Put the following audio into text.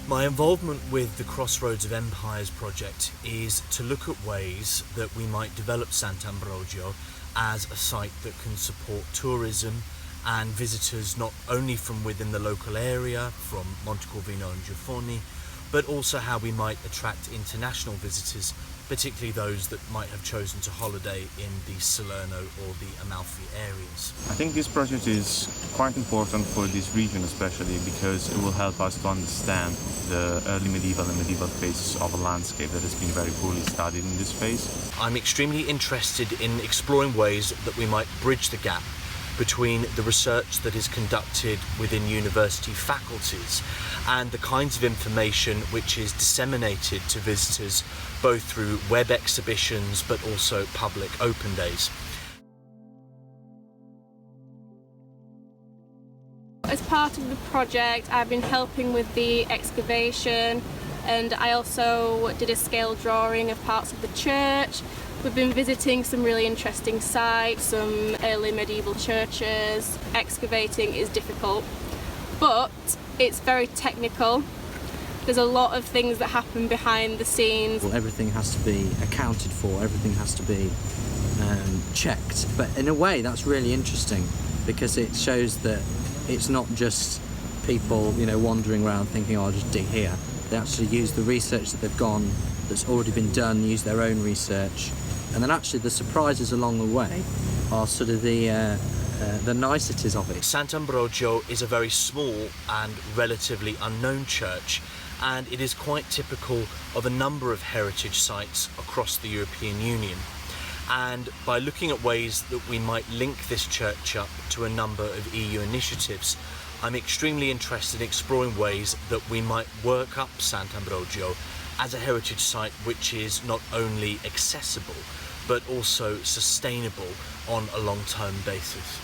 My involvement with the Crossroads of Empires project is to look at ways that we might develop Sant'Ambrogio as a site that can support tourism and visitors not only from within the local area, from Montecorvino and Giuffoni, but also how we might attract international visitors, particularly those that might have chosen to holiday in the Salerno or the Amalfi areas. I think this project is quite important for this region especially because it will help us to understand the early medieval and medieval phases of a landscape that has been very poorly studied in this phase. I'm extremely interested in exploring ways that we might bridge the gap between the research that is conducted within university faculties and the kinds of information which is disseminated to visitors both through web exhibitions but also public open days. As part of the project, I've been helping with the excavation, and I also did a scale drawing of parts of the church. We've been visiting some really interesting sites, some early medieval churches. Excavating is difficult, but it's very technical. There's a lot of things that happen behind the scenes. Well, everything has to be accounted for, everything has to be checked. But in a way, that's really interesting because it shows that it's not just people, wandering around thinking, oh, I'll just dig here. They actually use the research that they've gone, that's already been done, use their own research. And then actually the surprises along the way are sort of the niceties of it. Sant'Ambrogio is a very small and relatively unknown church, and it is quite typical of a number of heritage sites across the European Union. And by looking at ways that we might link this church up to a number of EU initiatives, I'm extremely interested in exploring ways that we might work up Sant'Ambrogio as a heritage site which is not only accessible but also sustainable on a long-term basis.